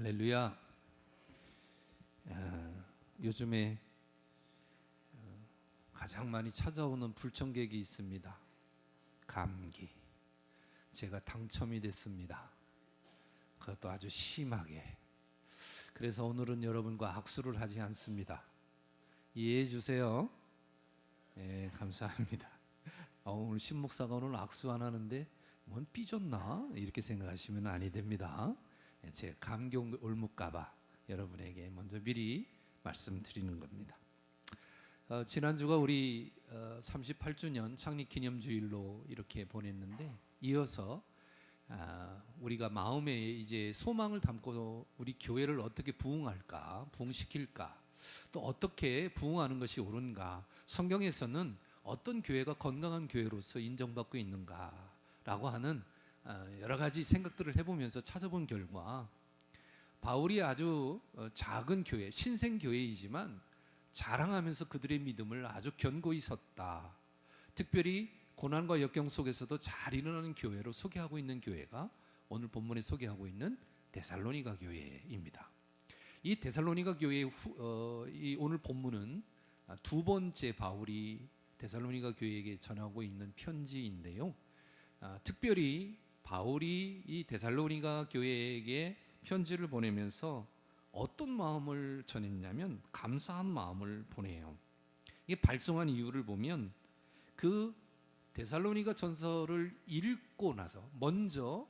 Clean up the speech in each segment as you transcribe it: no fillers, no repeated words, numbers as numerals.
할렐루야. 요즘에 가장 많이 찾아오는 불청객이 있습니다. 감기. 제가 당첨이 됐습니다. 그것도 아주 심하게. 그래서 오늘은 여러분과 악수를 하지 않습니다. 이해해 주세요. 네, 감사합니다. 오늘 신목사가 오늘 악수 안 하는데 뭔 삐졌나? 이렇게 생각하시면 아니 됩니다. 제 감기 올묵까봐 여러분에게 먼저 미리 말씀드리는 겁니다. 지난주가 우리 38주년 창립기념주일로 이렇게 보냈는데, 이어서 우리가 마음에 이제 소망을 담고 우리 교회를 어떻게 부흥할까, 부흥시킬까, 또 어떻게 부흥하는 것이 옳은가, 성경에서는 어떤 교회가 건강한 교회로서 인정받고 있는가라고 하는 여러 가지 생각들을 해보면서 찾아본 결과, 바울이 아주 작은 교회, 신생교회이지만 자랑하면서 그들의 믿음을 아주 견고히 섰다. 특별히 고난과 역경 속에서도 잘 일어나는 교회로 소개하고 있는 교회가 오늘 본문에 소개하고 있는 데살로니가 교회입니다. 이 데살로니가 교회의 이 오늘 본문은 두 번째 바울이 데살로니가 교회에게 전하고 있는 편지인데요. 특별히 바울이 이 데살로니가 교회에게 편지를 보내면서 어떤 마음을 전했냐면 감사한 마음을 보내요. 이게 발송한 이유를 보면 그 데살로니가 전서를 읽고 나서, 먼저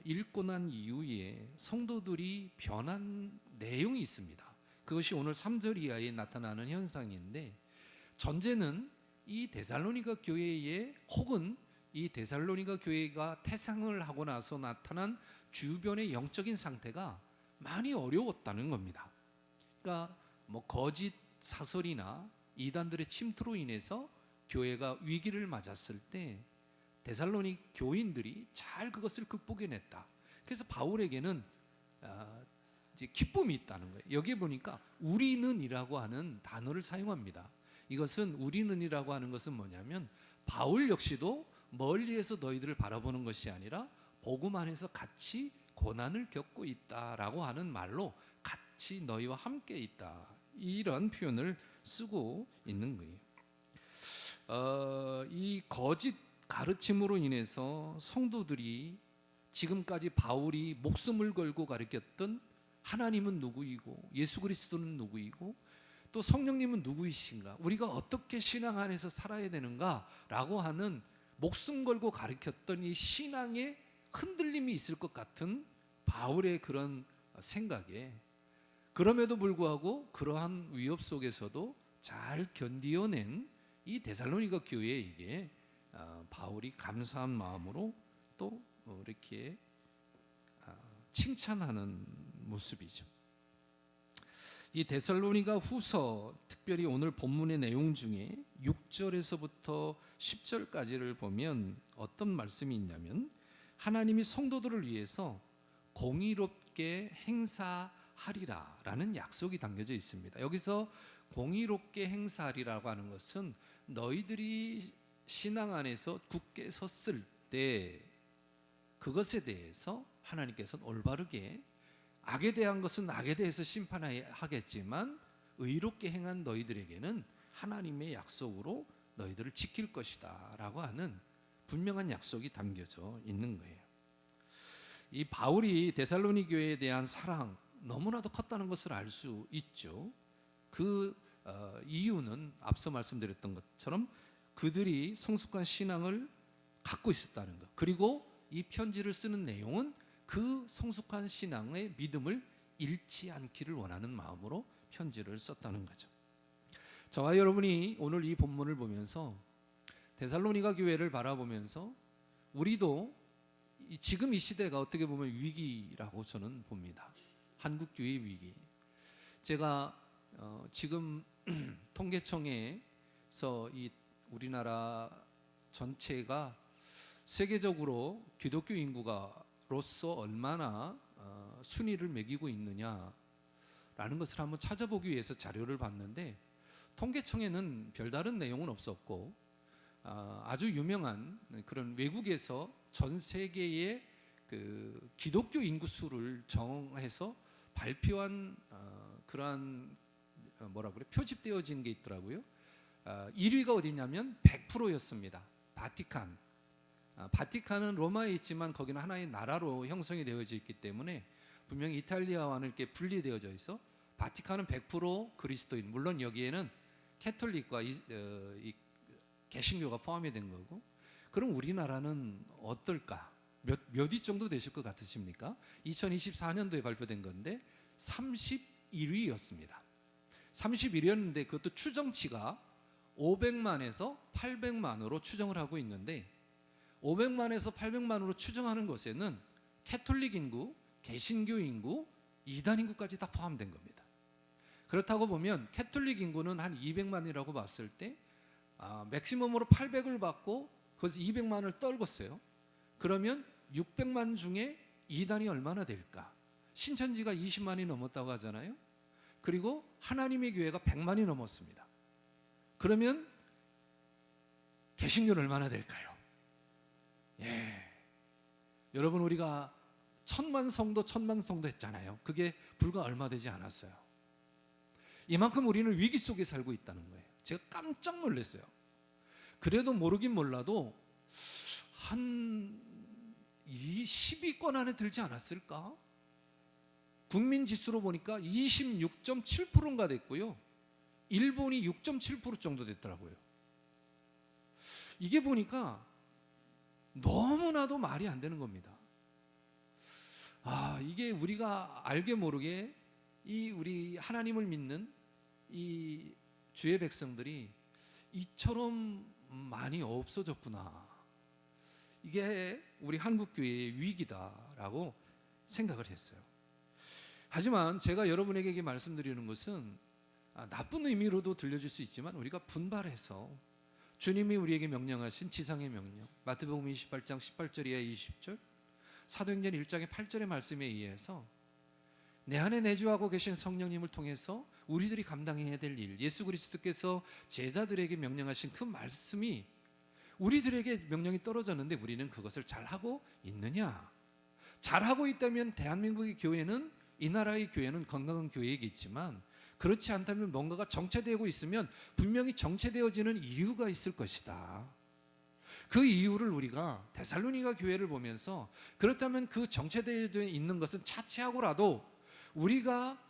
읽고 난 이후에 성도들이 변한 내용이 있습니다. 그것이 오늘 3절 이하에 나타나는 현상인데, 전제는 이 데살로니가 교회에, 혹은 이 데살로니가 교회가 태상을 하고 나서 나타난 주변의 영적인 상태가 많이 어려웠다는 겁니다. 그러니까 거짓 사설이나 이단들의 침투로 인해서 교회가 위기를 맞았을 때 데살로니 교인들이 잘 그것을 극복해냈다. 그래서 바울에게는 이제 기쁨이 있다는 거예요. 여기에 보니까 우리는이라고 하는 단어를 사용합니다. 이것은, 우리는이라고 하는 것은 뭐냐면, 바울 역시도 멀리에서 너희들을 바라보는 것이 아니라 복음 안에서 같이 고난을 겪고 있다라고 하는 말로 같이 너희와 함께 있다, 이런 표현을 쓰고 있는 거예요. 이 거짓 가르침으로 인해서 성도들이 지금까지 바울이 목숨을 걸고 가르쳤던 하나님은 누구이고, 예수 그리스도는 누구이고, 또 성령님은 누구이신가, 우리가 어떻게 신앙 안에서 살아야 되는가 라고 하는 목숨 걸고 가르쳤던 이 신앙에 흔들림이 있을 것 같은 바울의 그런 생각에, 그럼에도 불구하고 그러한 위협 속에서도 잘 견디어낸 이 데살로니가 교회에게 바울이 감사한 마음으로 또 이렇게 칭찬하는 모습이죠. 이 데살로니가 후서, 특별히 오늘 본문의 내용 중에 6절에서부터 10절까지를 보면 어떤 말씀이 있냐면, 하나님이 성도들을 위해서 공의롭게 행사하리라 라는 약속이 담겨져 있습니다. 여기서 공의롭게 행사하리라고 하는 것은, 너희들이 신앙 안에서 굳게 섰을 때 그것에 대해서 하나님께서는 올바르게, 악에 대한 것은 악에 대해서 심판하겠지만 의롭게 행한 너희들에게는 하나님의 약속으로 너희들을 지킬 것이다 라고 하는 분명한 약속이 담겨져 있는 거예요. 이 바울이 데살로니 교회에 대한 사랑, 너무나도 컸다는 것을 알 수 있죠. 그 이유는 앞서 말씀드렸던 것처럼 그들이 성숙한 신앙을 갖고 있었다는 것, 그리고 이 편지를 쓰는 내용은 그 성숙한 신앙의 믿음을 잃지 않기를 원하는 마음으로 편지를 썼다는 거죠. 저와 여러분이 오늘 이 본문을 보면서 데살로니가 교회를 바라보면서 우리도 지금 이 시대가 어떻게 보면 위기라고 저는 봅니다. 한국 교회의 위기. 제가 지금 통계청에서 이 우리나라 전체가 세계적으로 기독교 인구가로서 얼마나 순위를 매기고 있느냐라는 것을 한번 찾아보기 위해서 자료를 봤는데, 통계청에는 별다른 내용은 없었고, 아주 유명한 그런 외국에서 전 세계의 그 기독교 인구 수를 정해서 발표한 그러한 뭐라 그래 표집되어진 게 있더라고요. 1위가 어디냐면 100%였습니다. 바티칸. 바티칸은 로마에 있지만 거기는 하나의 나라로 형성이 되어져 있기 때문에 분명히 이탈리아와는 이렇게 분리되어져 있어. 바티칸은 100% 그리스도인. 물론 여기에는 캐톨릭과 이 개신교가 포함이 된 거고. 그럼 우리나라는 어떨까? 몇 위 정도 되실 것 같으십니까? 2024년도에 발표된 건데 31위였습니다. 31위였는데 그것도 추정치가 500만에서 800만으로 추정을 하고 있는데 500만에서 800만으로 추정하는 것에는 캐톨릭 인구, 개신교 인구, 이단 인구까지 다 포함된 겁니다. 그렇다고 보면 캐톨릭 인구는 한 200만이라고 봤을 때 맥시멈으로 800을 받고 거기서 200만을 떨궜어요. 그러면 600만 중에 이단이 얼마나 될까? 신천지가 20만이 넘었다고 하잖아요. 그리고 하나님의 교회가 100만이 넘었습니다. 그러면 개신교는 얼마나 될까요? 여러분 우리가 천만 성도 했잖아요. 그게 불과 얼마 되지 않았어요. 이만큼 우리는 위기 속에 살고 있다는 거예요. 제가 깜짝 놀랐어요. 그래도 모르긴 몰라도 한 10위권 안에 들지 않았을까? 국민 지수로 보니까 26.7%인가 됐고요. 일본이 6.7% 정도 됐더라고요. 이게 보니까 너무나도 말이 안 되는 겁니다. 이게 우리가 알게 모르게 이 우리 하나님을 믿는 이 주의 백성들이 이처럼 많이 없어졌구나. 이게 우리 한국교회의 위기다라고 생각을 했어요. 하지만 제가 여러분에게 말씀드리는 것은 나쁜 의미로도 들려질 수 있지만 우리가 분발해서 주님이 우리에게 명령하신 지상의 명령, 마태복음 28장 18절 이하 20절, 사도행전 1장의 8절의 말씀에 의해서 내 안에 내주하고 계신 성령님을 통해서 우리들이 감당해야 될 일, 예수 그리스도께서 제자들에게 명령하신 그 말씀이 우리들에게 명령이 떨어졌는데 우리는 그것을 잘하고 있느냐? 잘하고 있다면 대한민국의 교회는, 이 나라의 교회는 건강한 교회이겠지만 그렇지 않다면 뭔가가 정체되고 있으면 분명히 정체되어지는 이유가 있을 것이다. 그 이유를 우리가 데살로니가 교회를 보면서 그렇다면 그 정체되어 있는 것은 차치하고라도 우리가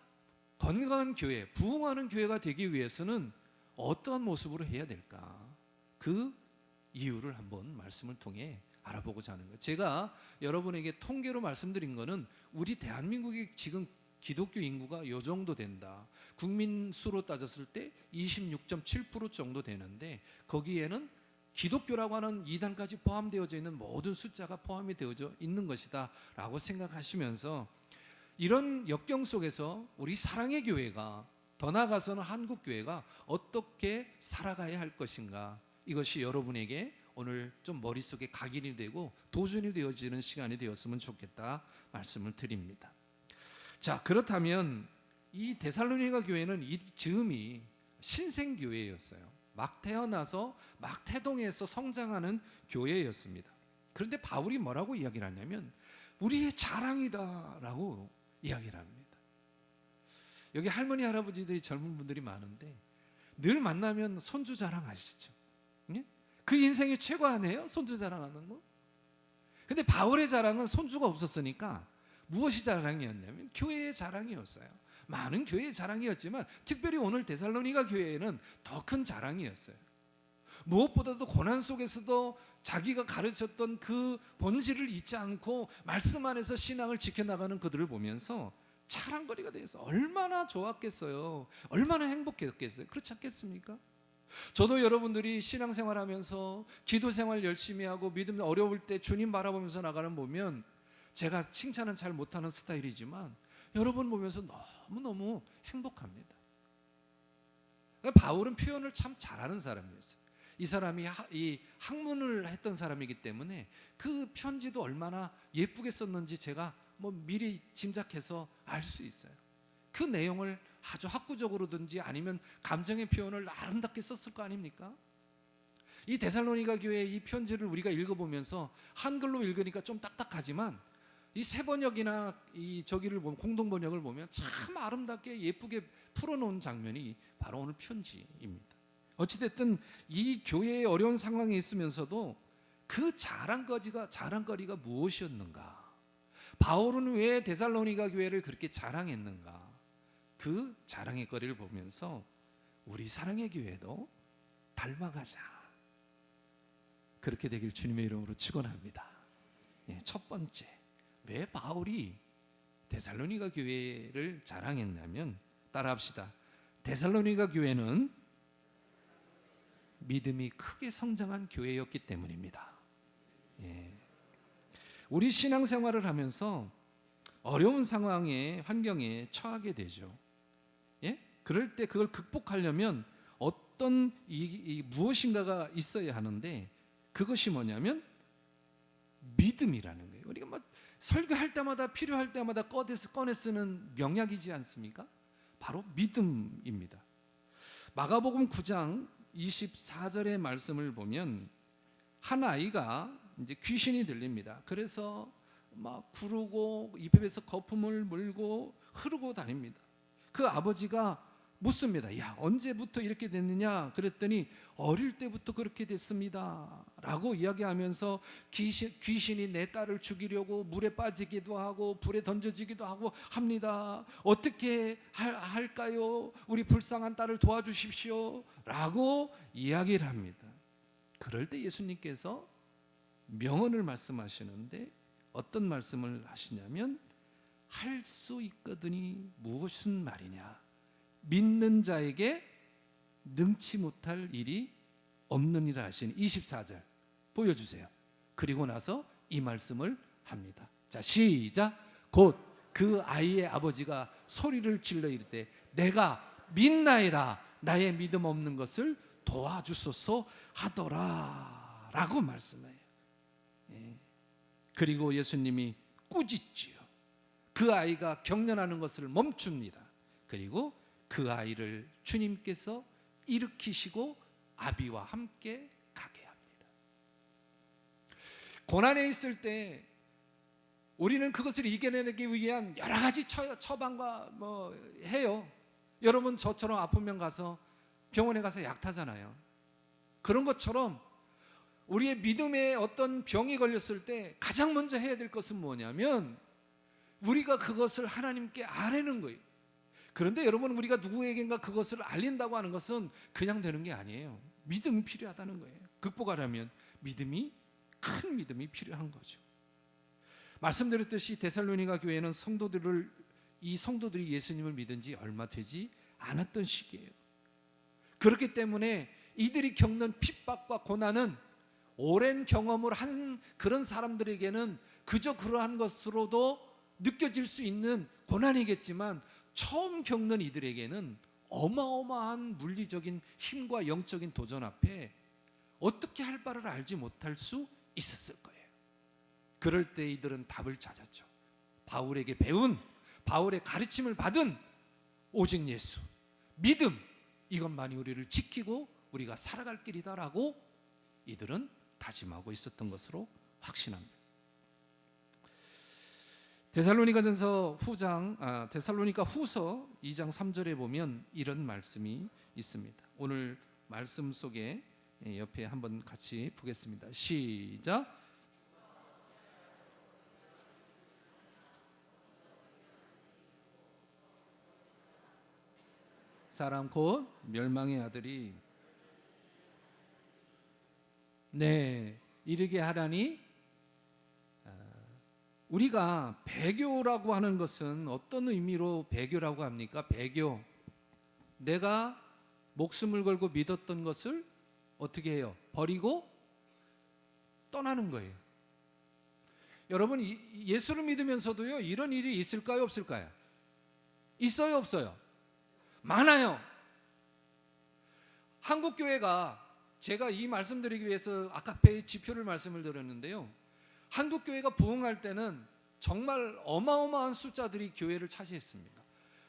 건강한 교회, 부흥하는 교회가 되기 위해서는 어떠한 모습으로 해야 될까? 그 이유를 한번 말씀을 통해 알아보고자 하는 거예요. 제가 여러분에게 통계로 말씀드린 거는 우리 대한민국이 지금 기독교 인구가 요 정도 된다. 국민 수로 따졌을 때 26.7% 정도 되는데 거기에는 기독교라고 하는 이단까지 포함되어져 있는 모든 숫자가 포함이 되어져 있는 것이다 라고 생각하시면서 이런 역경 속에서 우리 사랑의 교회가, 더 나아가서는 한국 교회가 어떻게 살아가야 할 것인가, 이것이 여러분에게 오늘 좀 머릿속에 각인이 되고 도전이 되어지는 시간이 되었으면 좋겠다 말씀을 드립니다. 자, 그렇다면 이 데살로니가 교회는 이 즈음이 신생교회였어요. 막 태어나서 막 태동해서 성장하는 교회였습니다. 그런데 바울이 뭐라고 이야기를 하냐면 우리의 자랑이다라고 이야기를 합니다. 여기 할머니 할아버지들이, 젊은 분들이 많은데 늘 만나면 손주 자랑하시죠. 예? 그 인생이 최고 아니에요? 손주 자랑하는 거. 근데 바울의 자랑은 손주가 없었으니까 무엇이 자랑이었냐면 교회의 자랑이었어요. 많은 교회의 자랑이었지만 특별히 오늘 데살로니가 교회에는 더 큰 자랑이었어요. 무엇보다도 고난 속에서도 자기가 가르쳤던 그 본질을 잊지 않고 말씀 안에서 신앙을 지켜나가는 그들을 보면서 자랑거리가 돼서 얼마나 좋았겠어요. 얼마나 행복했겠어요. 그렇지 않겠습니까? 저도 여러분들이 신앙생활하면서 기도생활 열심히 하고 믿음 어려울 때 주님 바라보면서 나가는 보면 제가 칭찬은 잘 못하는 스타일이지만 여러분 보면서 너무너무 행복합니다. 바울은 표현을 참 잘하는 사람이었어요. 이 사람이 이 학문을 했던 사람이기 때문에 그 편지도 얼마나 예쁘게 썼는지 제가 미리 짐작해서 알 수 있어요. 그 내용을 아주 학구적으로든지 아니면 감정의 표현을 아름답게 썼을 거 아닙니까? 이 데살로니가 교회의 이 편지를 우리가 읽어보면서 한글로 읽으니까 좀 딱딱하지만 이 세번역이나 이 저기를 보면 공동번역을 보면 참 아름답게 예쁘게 풀어놓은 장면이 바로 오늘 편지입니다. 어찌됐든 이 교회의 어려운 상황에 있으면서도 그 자랑거리가 무엇이었는가? 바울은 왜 데살로니가 교회를 그렇게 자랑했는가? 그 자랑의 거리를 보면서 우리 사랑의 교회도 닮아가자, 그렇게 되길 주님의 이름으로 축원합니다. 첫 번째, 왜 바울이 데살로니가 교회를 자랑했냐면, 따라합시다. 데살로니가 교회는 믿음이 크게 성장한 교회였기 때문입니다. 우리 신앙생활을 하면서 어려운 환경에 처하게 되죠. 그럴 때 그걸 극복하려면 어떤 무엇인가가 있어야 하는데, 그것이 뭐냐면 믿음이라는 거예요. 우리가 막 설교할 때마다 필요할 때마다 꺼내 쓰는 명약이지 않습니까? 바로 믿음입니다. 마가복음 9장 24절의 말씀을 보면 한 아이가 이제 귀신이 들립니다. 그래서 막 구르고 입에서 거품을 물고 흐르고 다닙니다. 그 아버지가 묻습니다. 야, 언제부터 이렇게 됐느냐? 그랬더니 어릴 때부터 그렇게 됐습니다 라고 이야기하면서 귀신이 내 딸을 죽이려고 물에 빠지기도 하고 불에 던져지기도 하고 합니다. 어떻게 할까요? 우리 불쌍한 딸을 도와주십시오 라고 이야기를 합니다. 그럴 때 예수님께서 명언을 말씀하시는데 어떤 말씀을 하시냐면, 할 수 있거든이 무엇은 말이냐? 믿는 자에게 능치 못할 일이 없느니라 하시니 24절 보여주세요. 그리고 나서 이 말씀을 합니다. 자, 시작. 곧 그 아이의 아버지가 소리를 질러 이르되 내가 믿나이다, 나의 믿음 없는 것을 도와주소서 하더라 라고 말씀해요. 그리고 예수님이 꾸짖지요. 그 아이가 경련하는 것을 멈춥니다. 그리고 그 아이를 주님께서 일으키시고 아비와 함께 가게 합니다. 고난에 있을 때 우리는 그것을 이겨내기 위한 여러 가지 처방과 해요. 여러분 저처럼 아프면 가서 병원에 가서 약 타잖아요. 그런 것처럼 우리의 믿음에 어떤 병이 걸렸을 때 가장 먼저 해야 될 것은 뭐냐면 우리가 그것을 하나님께 아뢰는 거예요. 그런데 여러분, 우리가 누구에겐가 그것을 알린다고 하는 것은 그냥 되는 게 아니에요. 믿음이 필요하다는 거예요. 극복하려면 큰 믿음이 필요한 거죠. 말씀드렸듯이 데살로니가 교회는 이 성도들이 예수님을 믿은 지 얼마 되지 않았던 시기예요. 그렇기 때문에 이들이 겪는 핍박과 고난은 오랜 경험을 한 그런 사람들에게는 그저 그러한 것으로도 느껴질 수 있는 고난이겠지만, 처음 겪는 이들에게는 어마어마한 물리적인 힘과 영적인 도전 앞에 어떻게 할 바를 알지 못할 수 있었을 거예요. 그럴 때 이들은 답을 찾았죠. 바울에게 배운, 바울의 가르침을 받은 오직 예수, 믿음, 이것만이 우리를 지키고 우리가 살아갈 길이다라고 이들은 다짐하고 있었던 것으로 확신합니다. 데살로니가 후서 2장 3절에 보면 이런 말씀이 있습니다. 오늘 말씀 속에 옆에 한번 같이 보겠습니다. 시작. 사람 곧 멸망의 아들이 이르게 하라니. 우리가 배교라고 하는 것은 어떤 의미로 배교라고 합니까? 배교, 내가 목숨을 걸고 믿었던 것을 어떻게 해요? 버리고 떠나는 거예요. 여러분, 예수를 믿으면서도요, 이런 일이 있을까요, 없을까요? 있어요, 없어요? 많아요. 한국교회가, 제가 이 말씀드리기 위해서 아카페의 지표를 말씀을 드렸는데요, 한국교회가 부흥할 때는 정말 어마어마한 숫자들이 교회를 차지했습니다.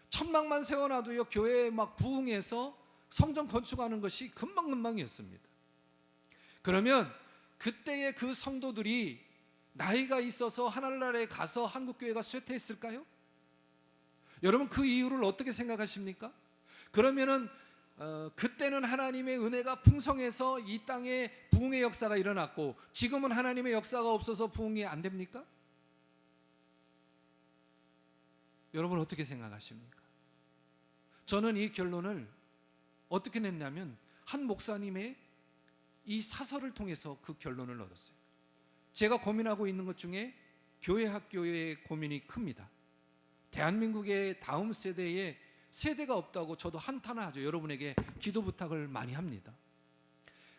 천막만 세워놔도요, 교회에 막 부흥해서 성전 건축하는 것이 금방금방이었습니다. 그러면 그때의 그 성도들이 나이가 있어서 하늘나라에 가서 한국교회가 쇠퇴했을까요? 여러분 그 이유를 어떻게 생각하십니까? 그러면은 그때는 하나님의 은혜가 풍성해서 이 땅에 부흥의 역사가 일어났고 지금은 하나님의 역사가 없어서 부흥이 안 됩니까? 여러분 어떻게 생각하십니까? 저는 이 결론을 어떻게 냈냐면 한 목사님의 이 사설을 통해서 그 결론을 얻었어요. 제가 고민하고 있는 것 중에 교회 학교의 고민이 큽니다. 대한민국의 다음 세대에 세대가 없다고 저도 한탄을 하죠. 여러분에게 기도 부탁을 많이 합니다.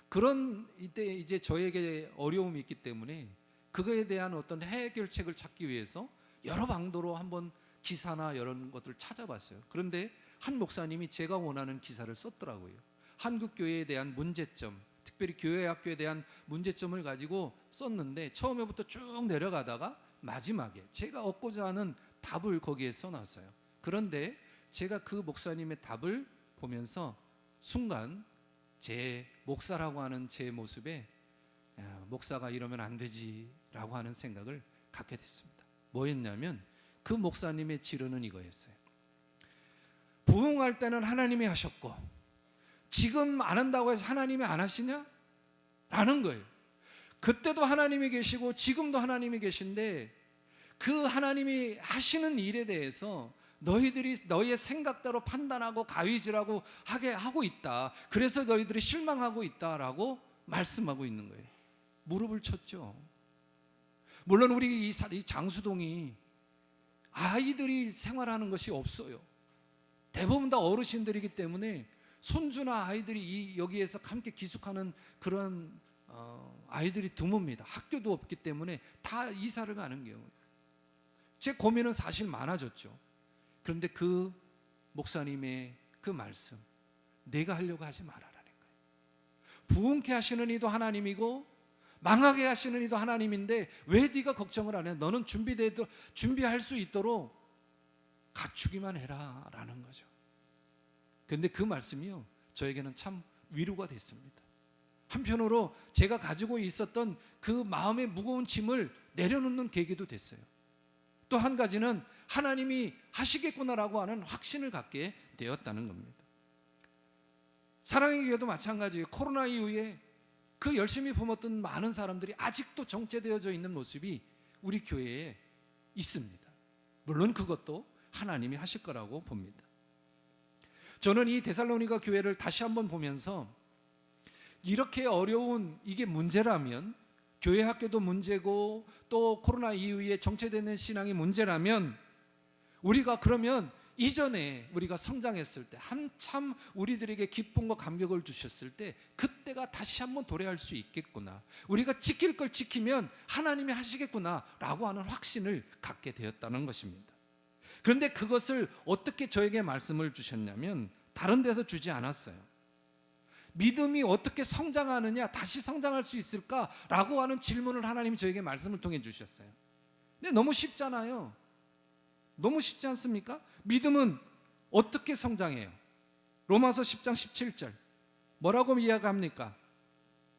그런 이때 이제 저에게 어려움이 있기 때문에 그거에 대한 어떤 해결책을 찾기 위해서 여러 방도로 한번 기사나 이런 것들을 찾아봤어요. 그런데 한 목사님이 제가 원하는 기사를 썼더라고요. 한국 교회에 대한 문제점, 특별히 교회 학교에 대한 문제점을 가지고 썼는데 처음에부터 쭉 내려가다가 마지막에 제가 얻고자 하는 답을 거기에 써놨어요. 그런데 제가 그 목사님의 답을 보면서 순간 제 목사라고 하는 제 모습에 목사가 이러면 안 되지라고 하는 생각을 갖게 됐습니다. 뭐였냐면 그 목사님의 지론은 이거였어요. 부흥할 때는 하나님이 하셨고 지금 안 한다고 해서 하나님이 안 하시냐? 라는 거예요. 그때도 하나님이 계시고 지금도 하나님이 계신데 그 하나님이 하시는 일에 대해서 너희들이 너희의 생각대로 판단하고 가위질하고 하게 하고 있다. 그래서 너희들이 실망하고 있다라고 말씀하고 있는 거예요. 무릎을 쳤죠. 물론 우리 이 장수동이 아이들이 생활하는 것이 없어요. 대부분 다 어르신들이기 때문에 손주나 아이들이 여기에서 함께 기숙하는 그런 아이들이 드뭅니다. 학교도 없기 때문에 다 이사를 가는 경우예요. 제 고민은 사실 많아졌죠. 그런데 그 목사님의 그 말씀, 내가 하려고 하지 말아라는 거예요. 부흥케 하시는 이도 하나님이고 망하게 하시는 이도 하나님인데 왜 네가 걱정을 안 해? 너는 준비할 수 있도록 갖추기만 해라 라는 거죠. 그런데 그 말씀이요 저에게는 참 위로가 됐습니다. 한편으로 제가 가지고 있었던 그 마음의 무거운 짐을 내려놓는 계기도 됐어요. 또 한 가지는 하나님이 하시겠구나라고 하는 확신을 갖게 되었다는 겁니다. 사랑의 교회도 마찬가지예요. 코로나 이후에 그 열심히 품었던 많은 사람들이 아직도 정체되어져 있는 모습이 우리 교회에 있습니다. 물론 그것도 하나님이 하실 거라고 봅니다. 저는 이 데살로니가 교회를 다시 한번 보면서 이렇게 어려운 이게 문제라면, 교회 학교도 문제고 또 코로나 이후에 정체되는 신앙이 문제라면, 우리가 그러면 이전에 우리가 성장했을 때 한참 우리들에게 기쁨과 감격을 주셨을 때 그때가 다시 한번 도래할 수 있겠구나, 우리가 지킬 걸 지키면 하나님이 하시겠구나 라고 하는 확신을 갖게 되었다는 것입니다. 그런데 그것을 어떻게 저에게 말씀을 주셨냐면 다른 데서 주지 않았어요. 믿음이 어떻게 성장하느냐, 다시 성장할 수 있을까라고 하는 질문을 하나님이 저에게 말씀을 통해 주셨어요. 근데 너무 쉽잖아요. 너무 쉽지 않습니까? 믿음은 어떻게 성장해요? 로마서 10장 17절 뭐라고 이야기합니까?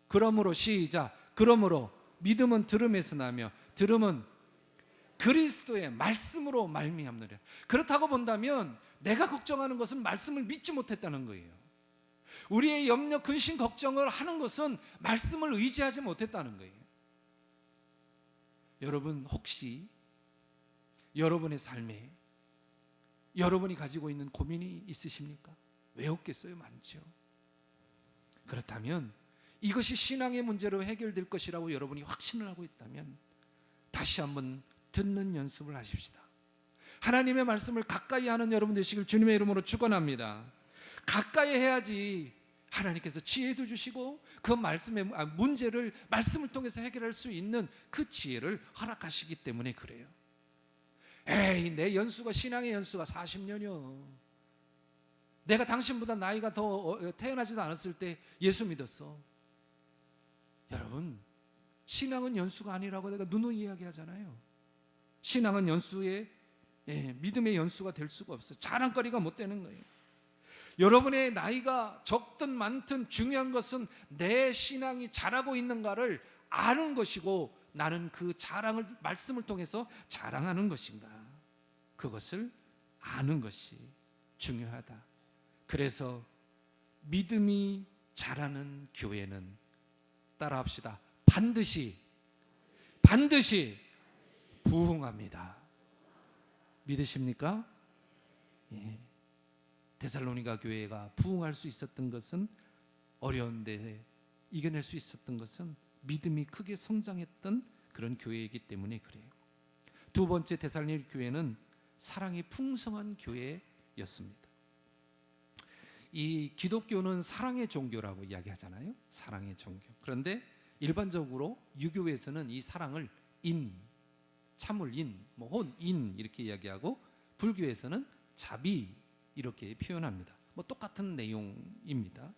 그러므로 시작. 그러므로 믿음은 들음에서 나며 들음은 그리스도의 말씀으로 말미암느라. 그렇다고 본다면 내가 걱정하는 것은 말씀을 믿지 못했다는 거예요. 우리의 염려, 근심, 걱정을 하는 것은 말씀을 의지하지 못했다는 거예요. 여러분 혹시 여러분의 삶에 여러분이 가지고 있는 고민이 있으십니까? 왜 없겠어요? 많죠. 그렇다면 이것이 신앙의 문제로 해결될 것이라고 여러분이 확신을 하고 있다면 다시 한번 듣는 연습을 하십시다. 하나님의 말씀을 가까이 하는 여러분 되시길 주님의 이름으로 축원합니다. 가까이 해야지 하나님께서 지혜도 주시고 그 말씀의 문제를 말씀을 통해서 해결할 수 있는 그 지혜를 허락하시기 때문에 그래요. 에이, 내 연수가, 신앙의 연수가 40년이요. 내가 당신보다 나이가 더 태어나지도 않았을 때 예수 믿었어. 여러분, 신앙은 연수가 아니라고 내가 누누이 이야기하잖아요. 신앙은 연수의 믿음의 연수가 될 수가 없어요. 자랑거리가 못 되는 거예요. 여러분의 나이가 적든 많든 중요한 것은 내 신앙이 자라고 있는가를 아는 것이고 나는 그 자랑을 말씀을 통해서 자랑하는 것인가? 그것을 아는 것이 중요하다. 그래서 믿음이 자라는 교회는 따라합시다. 반드시 부흥합니다. 믿으십니까? 예. 데살로니가 교회가 부흥할 수 있었던 것은, 어려운데 이겨낼 수 있었던 것은 믿음이 크게 성장했던 그런 교회이기 때문에 그래요. 두 번째, 데살로니가 교회는 사랑이 풍성한 교회였습니다. 이 기독교는 사랑의 종교라고 이야기하잖아요. 사랑의 종교. 그런데 일반적으로 유교에서는 이 사랑을 참을 혼 이렇게 이야기하고, 불교에서는 자비 이렇게 표현합니다. 똑같은 내용입니다.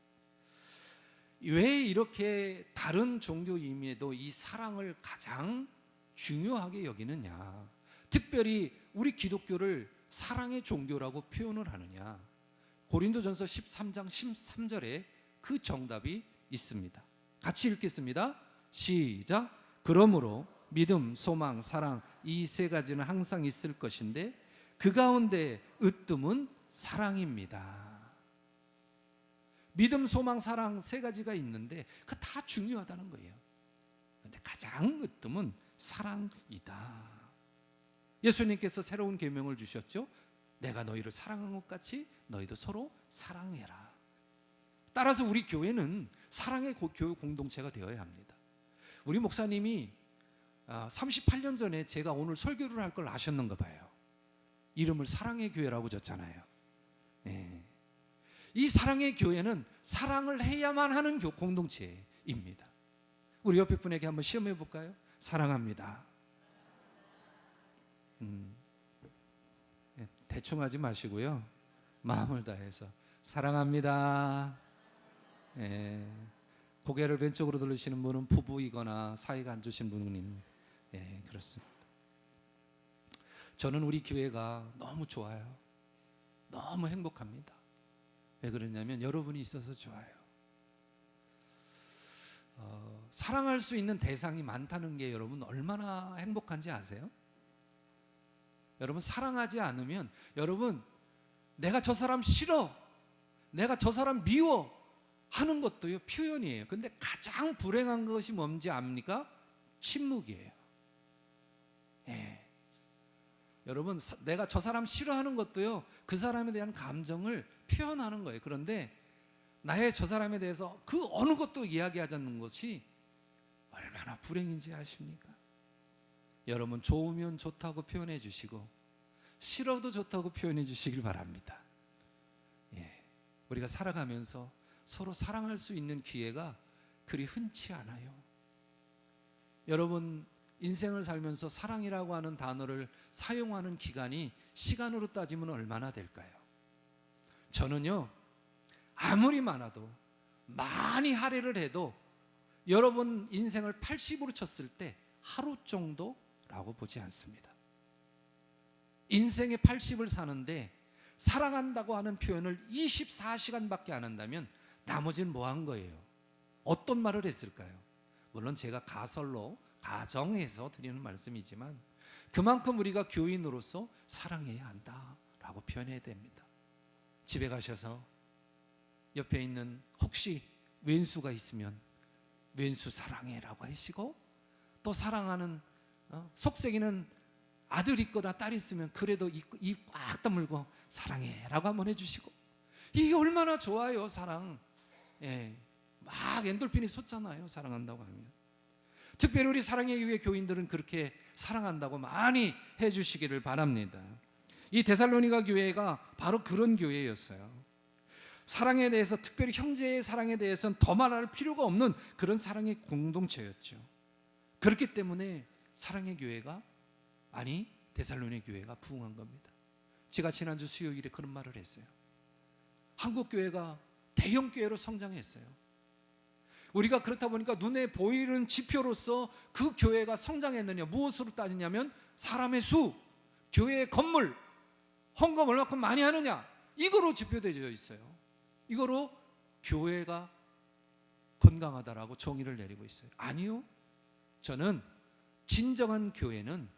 왜 이렇게 다른 종교임에도 이 사랑을 가장 중요하게 여기느냐? 특별히 우리 기독교를 사랑의 종교라고 표현을 하느냐? 고린도전서 13장 13절에 그 정답이 있습니다. 같이 읽겠습니다. 시작. 그러므로 믿음, 소망, 사랑 이 세 가지는 항상 있을 것인데 그 가운데 으뜸은 사랑입니다. 믿음, 소망, 사랑 세 가지가 있는데 그 다 중요하다는 거예요. 그런데 가장 으뜸은 사랑이다. 예수님께서 새로운 계명을 주셨죠. 내가 너희를 사랑한 것 같이 너희도 서로 사랑해라. 따라서 우리 교회는 사랑의 교회 공동체가 되어야 합니다. 우리 목사님이 38년 전에 제가 오늘 설교를 할 걸 아셨는가 봐요. 이름을 사랑의 교회라고 줬잖아요. 네. 이 사랑의 교회는 사랑을 해야만 하는 공동체입니다. 우리 옆에 분에게 한번 시험해 볼까요? 사랑합니다. 대충 하지 마시고요. 마음을 다해서 사랑합니다. 고개를 왼쪽으로 돌리시는 분은 부부이거나 사이가 안 좋으신 분은 그렇습니다. 저는 우리 교회가 너무 좋아요. 너무 행복합니다. 왜 그러냐면 여러분이 있어서 좋아요. 사랑할 수 있는 대상이 많다는 게 여러분 얼마나 행복한지 아세요? 여러분 사랑하지 않으면, 여러분 내가 저 사람 싫어, 내가 저 사람 미워 하는 것도요 표현이에요. 근데 가장 불행한 것이 뭔지 압니까? 침묵이에요. 여러분 내가 저 사람 싫어하는 것도요 그 사람에 대한 감정을 표현하는 거예요. 그런데 나의 저 사람에 대해서 그 어느 것도 이야기하지 않는 것이 얼마나 불행인지 아십니까? 여러분 좋으면 좋다고 표현해 주시고 싫어도 좋다고 표현해 주시길 바랍니다. 우리가 살아가면서 서로 사랑할 수 있는 기회가 그리 흔치 않아요. 여러분 인생을 살면서 사랑이라고 하는 단어를 사용하는 기간이 시간으로 따지면 얼마나 될까요? 저는요 아무리 많아도 많이 할애를 해도 여러분 인생을 80으로 쳤을 때 하루 정도라고 보지 않습니다. 인생의 80을 사는데 사랑한다고 하는 표현을 24시간밖에 안 한다면 나머지는 뭐 한 거예요? 어떤 말을 했을까요? 물론 제가 가정해서 드리는 말씀이지만 그만큼 우리가 교인으로서 사랑해야 한다라고 표현해야 됩니다. 집에 가셔서 옆에 있는 혹시 왼수가 있으면 왼수 사랑해라고 하시고, 또 사랑하는 속썩이는 아들 있거나 딸 있으면 그래도 입 꽉 다물고 사랑해라고 한번 해주시고, 이게 얼마나 좋아요. 사랑. 막 엔돌핀이 솟잖아요. 사랑한다고 하면. 특별히 우리 사랑의 교회 교인들은 그렇게 사랑한다고 많이 해주시기를 바랍니다. 이 데살로니가 교회가 바로 그런 교회였어요. 사랑에 대해서, 특별히 형제의 사랑에 대해서는 더 말할 필요가 없는 그런 사랑의 공동체였죠. 그렇기 때문에 사랑의 교회가, 데살로니가 교회가 부흥한 겁니다. 제가 지난주 수요일에 그런 말을 했어요. 한국 교회가 대형 교회로 성장했어요. 우리가 그렇다 보니까 눈에 보이는 지표로서 그 교회가 성장했느냐, 무엇으로 따지냐면 사람의 수, 교회의 건물, 헌금 얼마큼 많이 하느냐, 이거로 지표되어 있어요. 이거로 교회가 건강하다라고 정의를 내리고 있어요. 아니요, 저는 진정한 교회는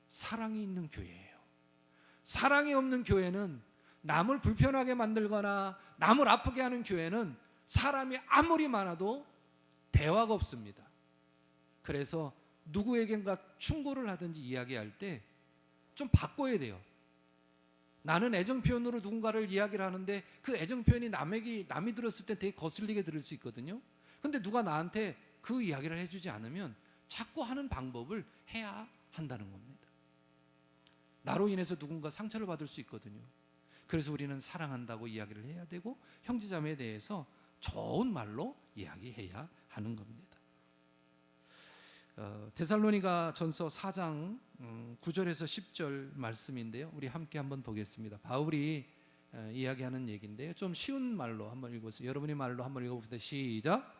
사랑이 있는 교회예요. 사랑이 없는 교회는, 남을 불편하게 만들거나 남을 아프게 하는 교회는 사람이 아무리 많아도 대화가 없습니다. 그래서 누구에겐가 충고를 하든지 이야기할 때 좀 바꿔야 돼요. 나는 애정 표현으로 누군가를 이야기를 하는데 그 애정 표현이 남이 들었을 때 되게 거슬리게 들을 수 있거든요. 근데 누가 나한테 그 이야기를 해주지 않으면 자꾸 하는 방법을 해야 한다는 겁니다. 나로 인해서 누군가 상처를 받을 수 있거든요. 그래서 우리는 사랑한다고 이야기를 해야 되고 형제자매에 대해서 좋은 말로 이야기해야 하는 겁니다. 데살로니가 전서 4장 9절에서 10절 말씀인데요. 우리 함께 한번 보겠습니다. 바울이 이야기하는 얘기인데요. 좀 쉬운 말로 한번 읽어보세요. 여러분의 말로 한번 읽어봅시다. 시작.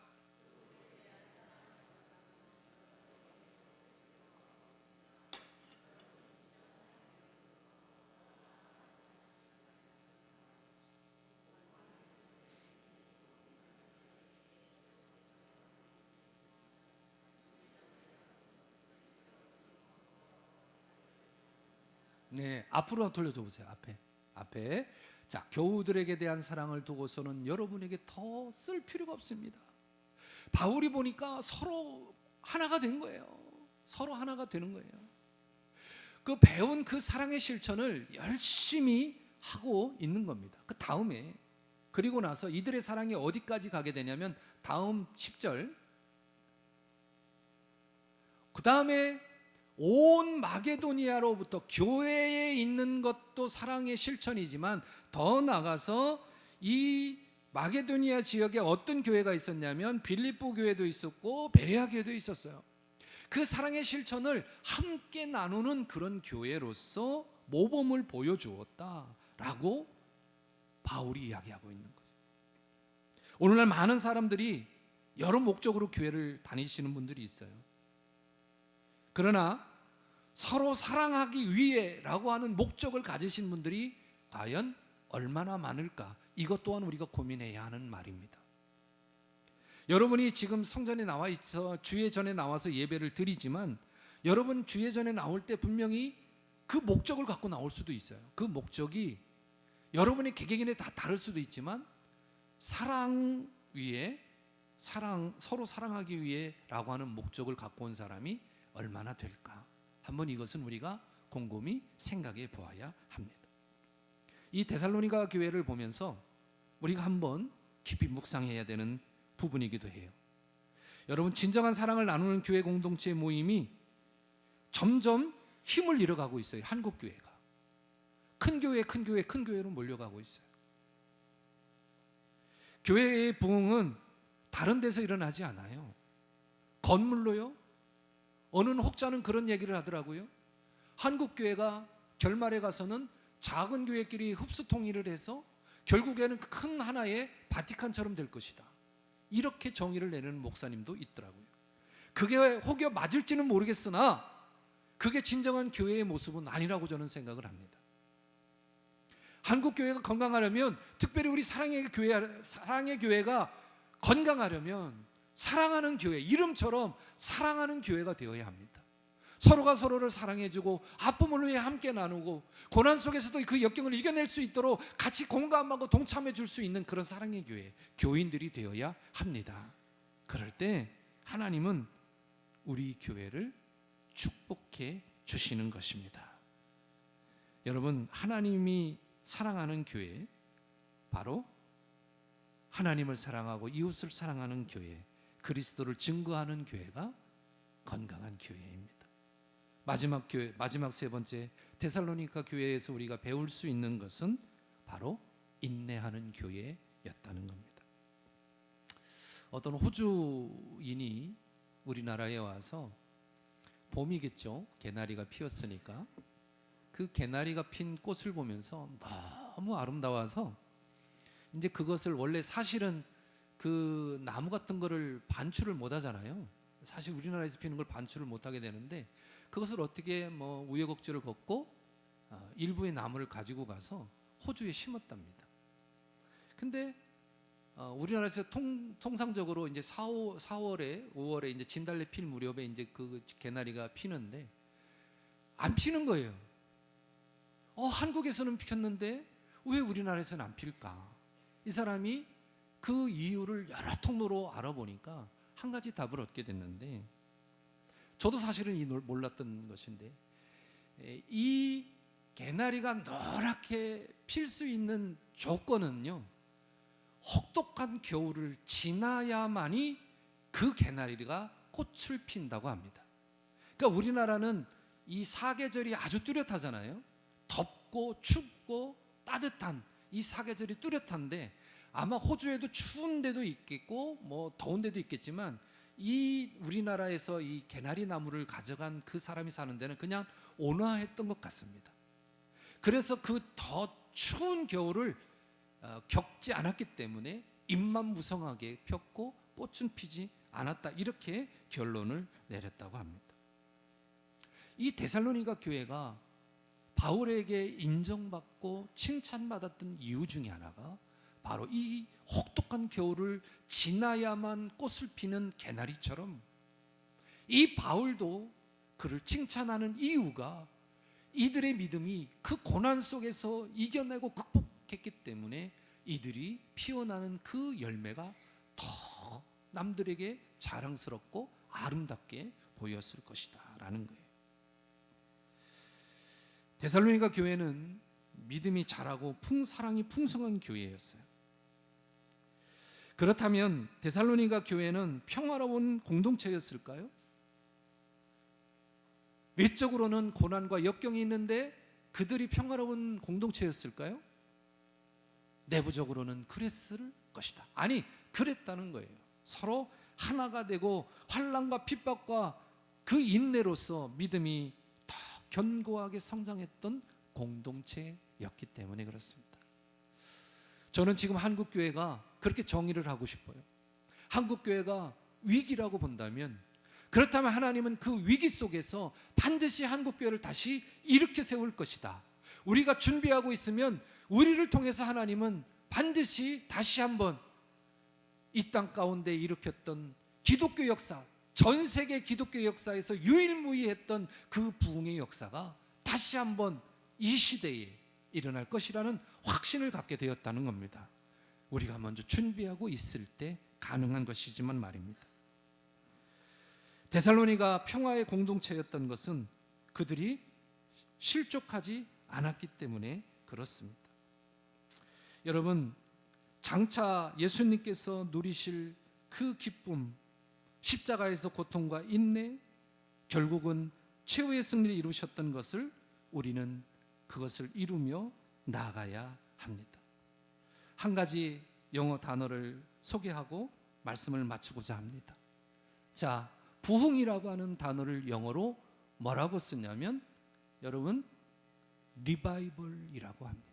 네, 앞으로 돌려줘 보세요. 앞에. 자, 교우들에게 대한 사랑을 두고서는 여러분에게 더 쓸 필요가 없습니다. 바울이 보니까 서로 하나가 된 거예요. 서로 하나가 되는 거예요. 그 배운 그 사랑의 실천을 열심히 하고 있는 겁니다. 그 다음에, 그리고 나서 이들의 사랑이 어디까지 가게 되냐면 다음 10절, 그 다음에 온 마게도니아로부터, 교회에 있는 것도 사랑의 실천이지만 더 나가서 이 마게도니아 지역에 어떤 교회가 있었냐면 빌립보 교회도 있었고 베레아 교회도 있었어요. 그 사랑의 실천을 함께 나누는 그런 교회로서 모범을 보여주었다라고 바울이 이야기하고 있는 거죠. 오늘날 많은 사람들이 여러 목적으로 교회를 다니시는 분들이 있어요. 그러나 서로 사랑하기 위해라고 하는 목적을 가지신 분들이 과연 얼마나 많을까? 이것 또한 우리가 고민해야 하는 말입니다. 여러분이 지금 성전에 나와 있어 주예전에 나와서 예배를 드리지만 여러분 주예전에 나올 때 분명히 그 목적을 갖고 나올 수도 있어요. 그 목적이 여러분의 개개인에 다 다를 수도 있지만 사랑 위에, 서로 사랑하기 위해라고 하는 목적을 갖고 온 사람이 얼마나 될까? 한번 이것은 우리가 곰곰이 생각해 보아야 합니다. 이 데살로니가 교회를 보면서 우리가 한번 깊이 묵상해야 되는 부분이기도 해요. 여러분, 진정한 사랑을 나누는 교회 공동체 모임이 점점 힘을 잃어가고 있어요. 한국 교회가 큰 교회로 몰려가고 있어요. 교회의 부흥은 다른 데서 일어나지 않아요. 건물로요. 어느 혹자는 그런 얘기를 하더라고요. 한국 교회가 결말에 가서는 작은 교회끼리 흡수통일을 해서 결국에는 큰 하나의 바티칸처럼 될 것이다. 이렇게 정의를 내는 목사님도 있더라고요. 그게 혹여 맞을지는 모르겠으나 그게 진정한 교회의 모습은 아니라고 저는 생각을 합니다. 한국 교회가 건강하려면, 특별히 우리 사랑의 교회가 건강하려면 사랑하는 교회, 이름처럼 사랑하는 교회가 되어야 합니다. 서로가 서로를 사랑해주고 아픔을 위해 함께 나누고 고난 속에서도 그 역경을 이겨낼 수 있도록 같이 공감하고 동참해 줄 수 있는 그런 사랑의 교회, 교인들이 되어야 합니다. 그럴 때 하나님은 우리 교회를 축복해 주시는 것입니다. 여러분, 하나님이 사랑하는 교회, 바로 하나님을 사랑하고 이웃을 사랑하는 교회, 그리스도를 증거하는 교회가 건강한 교회입니다. 마지막 세 번째, 데살로니가 교회에서 우리가 배울 수 있는 것은 바로 인내하는 교회였다는 겁니다. 어떤 호주인이 우리나라에 와서, 봄이겠죠, 개나리가 피었으니까 그 개나리가 핀 꽃을 보면서 너무 아름다워서 이제 그것을, 원래 사실은 그 나무 같은 거를 반출을 못 하잖아요. 사실 우리나라에서 피는 걸 반출을 못 하게 되는데 그것을 어떻게 우여곡절을 걷고 일부의 나무를 가지고 가서 호주에 심었답니다. 근데 우리나라에서 통상적으로 이제 4월에 5월에 이제 진달래 필 무렵에 이제 그 개나리가 피는데 안 피는 거예요. 한국에서는 피었는데 왜 우리나라에서는 안 필까? 이 사람이 그 이유를 여러 통로로 알아보니까 한 가지 답을 얻게 됐는데, 저도 사실은 몰랐던 것인데, 이 개나리가 노랗게 필 수 있는 조건은요, 혹독한 겨울을 지나야만이 그 개나리가 꽃을 핀다고 합니다. 그러니까 우리나라는 이 사계절이 아주 뚜렷하잖아요. 덥고 춥고 따뜻한 이 사계절이 뚜렷한데, 아마 호주에도 추운 데도 있겠고 뭐 더운 데도 있겠지만, 이 우리나라에서 이 개나리 나무를 가져간 그 사람이 사는 데는 그냥 온화했던 것 같습니다. 그래서 그 더 추운 겨울을 겪지 않았기 때문에 잎만 무성하게 폈고 꽃은 피지 않았다, 이렇게 결론을 내렸다고 합니다. 이 데살로니가 교회가 바울에게 인정받고 칭찬받았던 이유 중에 하나가 바로 이 혹독한 겨울을 지나야만 꽃을 피는 개나리처럼, 이 바울도 그를 칭찬하는 이유가 이들의 믿음이 그 고난 속에서 이겨내고 극복했기 때문에 이들이 피어나는 그 열매가 더 남들에게 자랑스럽고 아름답게 보였을 것이다 라는 거예요. 데살로니가 교회는 믿음이 자라고 사랑이 풍성한 교회였어요. 그렇다면 데살로니가 교회는 평화로운 공동체였을까요? 외적으로는 고난과 역경이 있는데 그들이 평화로운 공동체였을까요? 내부적으로는 그랬을 것이다. 아니, 그랬다는 거예요. 서로 하나가 되고 환난과 핍박과 그 인내로서 믿음이 더 견고하게 성장했던 공동체였기 때문에 그렇습니다. 저는 지금 한국교회가 그렇게 정의를 하고 싶어요. 한국교회가 위기라고 본다면, 그렇다면 하나님은 그 위기 속에서 반드시 한국교회를 다시 일으켜 세울 것이다. 우리가 준비하고 있으면 우리를 통해서 하나님은 반드시 다시 한번 이 땅 가운데 일으켰던 기독교 역사, 전 세계 기독교 역사에서 유일무이했던 그 부흥의 역사가 다시 한번 이 시대에 일어날 것이라는 확신을 갖게 되었다는 겁니다. 우리가 먼저 준비하고 있을 때 가능한 것이지만 말입니다. 데살로니가 평화의 공동체였던 것은 그들이 실족하지 않았기 때문에 그렇습니다. 여러분, 장차 예수님께서 누리실 그 기쁨, 십자가에서 고통과 인내, 결국은 최후의 승리를 이루셨던 것을 우리는 그것을 이루며 나아가야 합니다. 한 가지 영어 단어를 소개하고 말씀을 마치고자 합니다. 자, 부흥이라고 하는 단어를 영어로 뭐라고 쓰냐면, 여러분, 리바이벌이라고 합니다.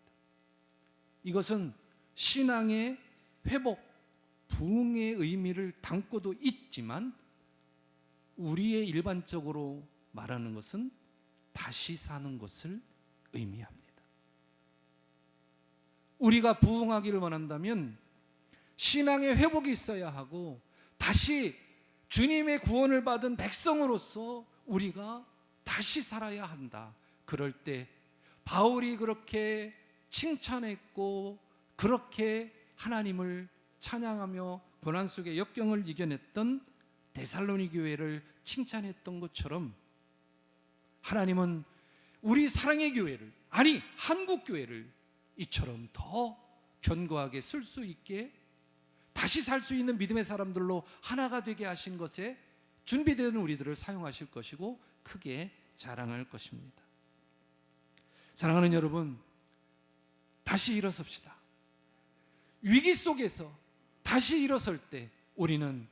이것은 신앙의 회복, 부흥의 의미를 담고도 있지만, 우리의 일반적으로 말하는 것은 다시 사는 것을 의미합니다. 우리가 부흥하기를 원한다면 신앙의 회복이 있어야 하고, 다시 주님의 구원을 받은 백성으로서 우리가 다시 살아야 한다. 그럴 때 바울이 그렇게 칭찬했고 그렇게 하나님을 찬양하며 고난 속의 역경을 이겨냈던 데살로니 교회를 칭찬했던 것처럼, 하나님은 우리 사랑의 교회를, 아니 한국 교회를 이처럼 더 견고하게 쓸 수 있게, 다시 살 수 있는 믿음의 사람들로 하나가 되게 하신 것에 준비되는 우리들을 사용하실 것이고 크게 자랑할 것입니다. 사랑하는 여러분, 다시 일어섭시다. 위기 속에서 다시 일어설 때 우리는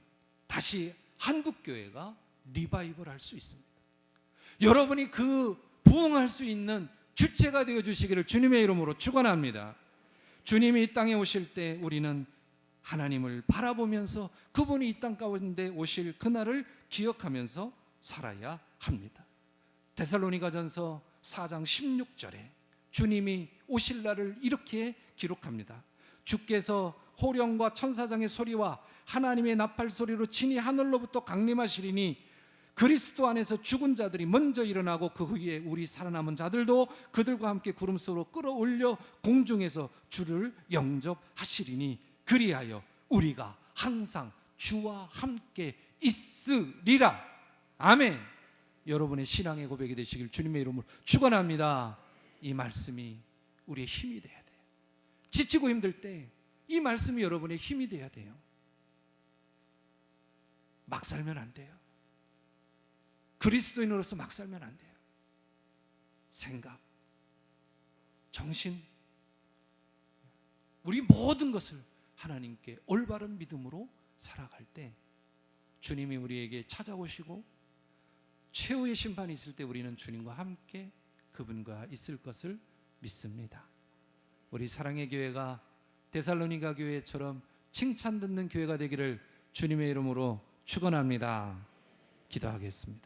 다시 한국교회가 리바이벌 할 수 있습니다. 여러분이 그 부흥할 수 있는 주체가 되어 주시기를 주님의 이름으로 축원합니다. 주님이 이 땅에 오실 때 우리는 하나님을 바라보면서 그분이 이 땅 가운데 오실 그날을 기억하면서 살아야 합니다. 데살로니가전서 4장 16절에 주님이 오실 날을 이렇게 기록합니다. 주께서 호령과 천사장의 소리와 하나님의 나팔 소리로 친히 하늘로부터 강림하시리니 그리스도 안에서 죽은 자들이 먼저 일어나고 그 후에 우리 살아남은 자들도 그들과 함께 구름 속으로 끌어올려 공중에서 주를 영접하시리니 그리하여 우리가 항상 주와 함께 있으리라. 아멘. 여러분의 신앙의 고백이 되시길 주님의 이름으로 축원합니다. 이 말씀이 우리의 힘이 돼야 돼요. 지치고 힘들 때 이 말씀이 여러분의 힘이 돼야 돼요. 막 살면 안 돼요. 그리스도인으로서 막 살면 안 돼요. 생각, 정신, 우리 모든 것을 하나님께 올바른 믿음으로 살아갈 때 주님이 우리에게 찾아오시고 최후의 심판이 있을 때 우리는 주님과 함께 그분과 있을 것을 믿습니다. 우리 사랑의 교회가 데살로니가 교회처럼 칭찬 듣는 교회가 되기를 주님의 이름으로 축원합니다. 기도하겠습니다.